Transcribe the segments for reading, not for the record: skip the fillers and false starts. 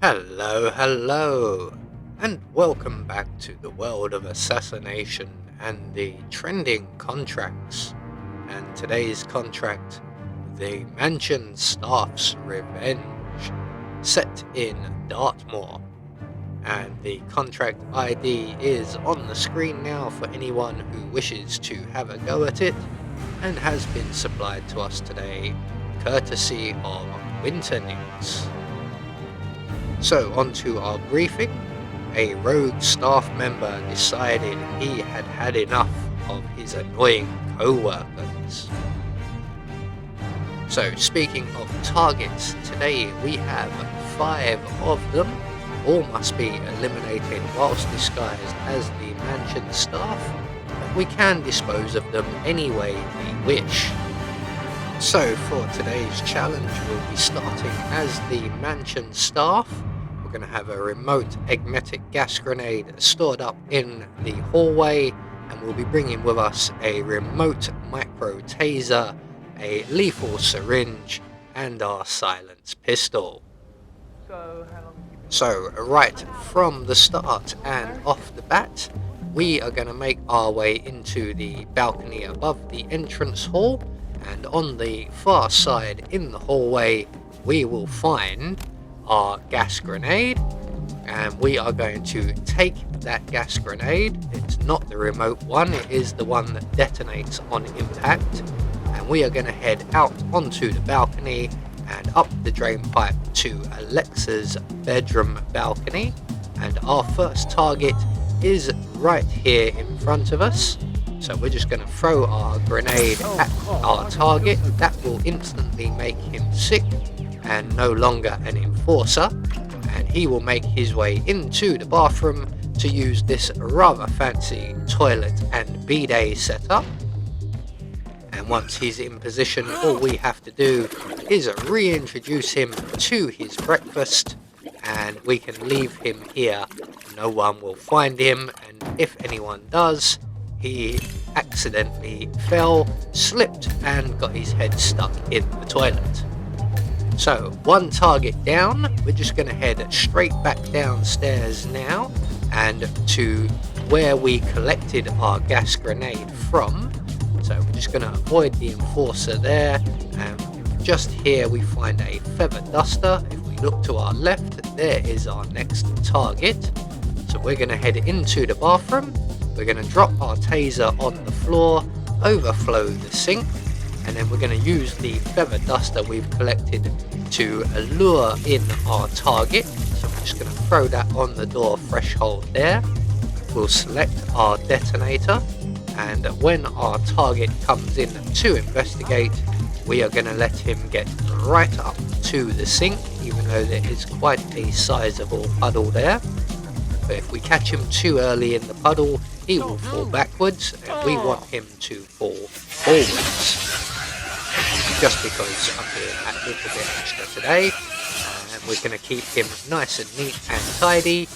Hello, and welcome back to the world of assassination and the trending contracts. And today's contract, the Mansion Staff's Revenge, set in Dartmoor. And the contract ID is on the screen now for anyone who wishes to have a go at it, and has been supplied to us today, courtesy of Winter News. So, on to our briefing. A rogue staff member decided he had had enough of his annoying co-workers. So, speaking of targets, today we have 5 of them. All must be eliminated whilst disguised as the mansion staff, but we can dispose of them any way we wish. So for today's challenge, we'll be starting as the mansion staff. We're going to have a remote eggmetic gas grenade stored up in the hallway, and we'll be bringing with us a remote micro taser, a lethal syringe, and our silence pistol. So right from the start and off the bat, we are going to make our way into the balcony above the entrance hall. And on the far side in the hallway, we will find our gas grenade, and we are going to take that gas grenade. It's not the remote one, it is the one that detonates on impact, and we are going to head out onto the balcony and up the drain pipe to Alexa's bedroom balcony. And our first target is right here in front of us. So we're just going to throw our grenade at our target. That will instantly make him sick and no longer an enforcer. And he will make his way into the bathroom to use this rather fancy toilet and bidet setup. And once he's in position, all we have to do is reintroduce him to his breakfast, and we can leave him here. No one will find him, and if anyone does, he accidentally fell, slipped, and got his head stuck in the toilet. So, one target down. We're just going to head straight back downstairs now, and to where we collected our gas grenade from. So we're just going to avoid the enforcer there, and just here we find a feather duster. If we look to our left, there is our next target. So we're going to head into the bathroom. We're going to drop our taser on the floor, overflow the sink, and then we're going to use the feather duster we've collected to lure in our target. So we're just going to throw that on the door threshold there. We'll select our detonator, and when our target comes in to investigate, we are going to let him get right up to the sink, even though there is quite a sizable puddle there. But if we catch him too early in the puddle, he will fall backwards, and we want him to fall forwards. Just because I'm doing that little bit extra today, and we're going to keep him nice and neat and tidy,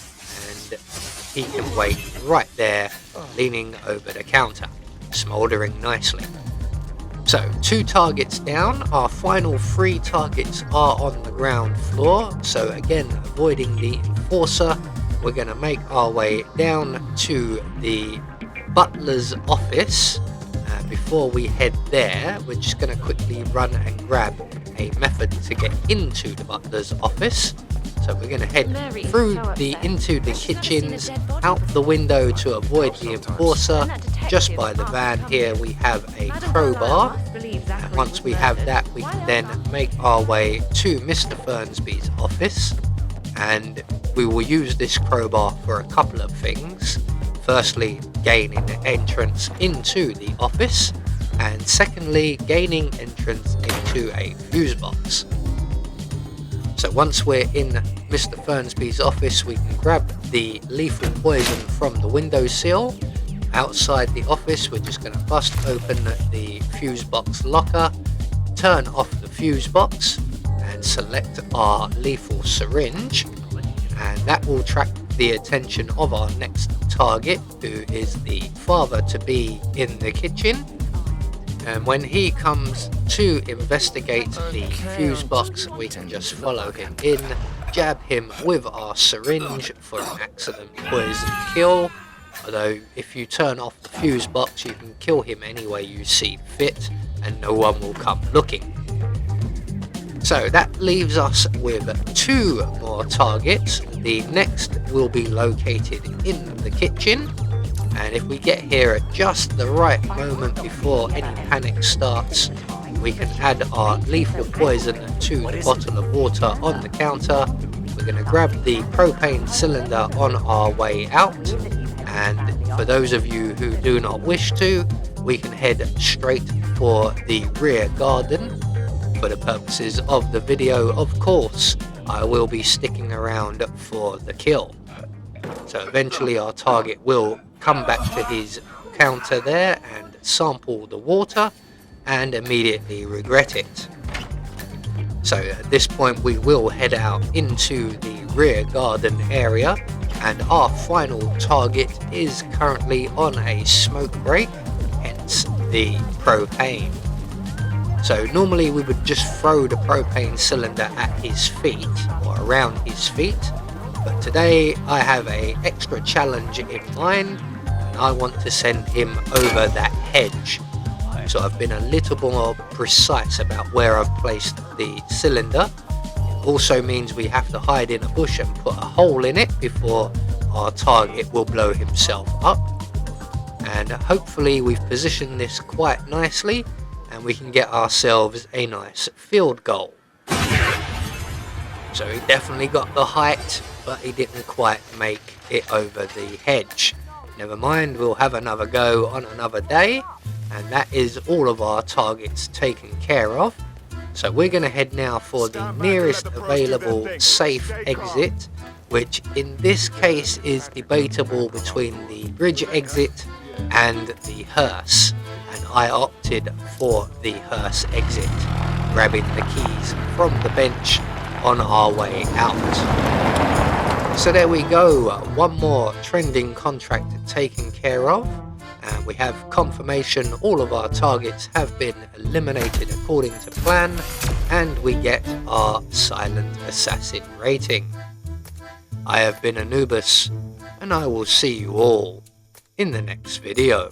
and he can wait right there, leaning over the counter, smouldering nicely. So 2 targets down. Our final 3 targets are on the ground floor. So again, avoiding the enforcer, we're going to make our way down to the butler's office. Before we head there, we're just going to quickly run and grab a method to get into the butler's office. So we're going to head into the kitchens, out the window to avoid the enforcer. Just by the van here we have a crowbar, and once we have that, we can then make our way to Mr. Fernsby's office, and we will use this crowbar for a couple of things. Firstly, gaining entrance into the office, and secondly, gaining entrance into a fuse box. So once we're in Mr. Fernsby's office, we can grab the lethal poison from the windowsill. Outside the office, we're just going to bust open the fuse box locker, turn off the fuse box, and select our lethal syringe. And that will attract the attention of our next target, who is the father-to-be in the kitchen. And when he comes to investigate the fuse box, we can just follow him in, jab him with our syringe for an accident poison kill. Although if you turn off the fuse box, you can kill him any way you see fit and no one will come looking. So that leaves us with 2 more targets. The next will be located in the kitchen, and if we get here at just the right moment before any panic starts, we can add our lethal poison to the bottle of water on the counter. We're going to grab the propane cylinder on our way out, and for those of you who do not wish to, we can head straight for the rear garden. For the purposes of the video, of course, I will be sticking around for the kill. So eventually our target will come back to his counter there and sample the water and immediately regret it. So at this point we will head out into the rear garden area, and our final target is currently on a smoke break, hence the propane. So normally we would just throw the propane cylinder at his feet or around his feet, but today I have an extra challenge in mind and I want to send him over that hedge. So I've been a little more precise about where I've placed the cylinder. It also means we have to hide in a bush and put a hole in it before our target will blow himself up. And hopefully we've positioned this quite nicely and we can get ourselves a nice field goal. So he definitely got the height, but he didn't quite make it over the hedge. Never mind, we'll have another go on another day, and that is all of our targets taken care of. So we're going to head now for the nearest available safe exit, which in this case is debatable between the bridge exit and the hearse. And I opted for the hearse exit, grabbing the keys from the bench on our way out. So there we go, one more trending contract taken care of, and we have confirmation all of our targets have been eliminated according to plan, and we get our silent assassin rating. I have been Anubis, and I will see you all in the next video.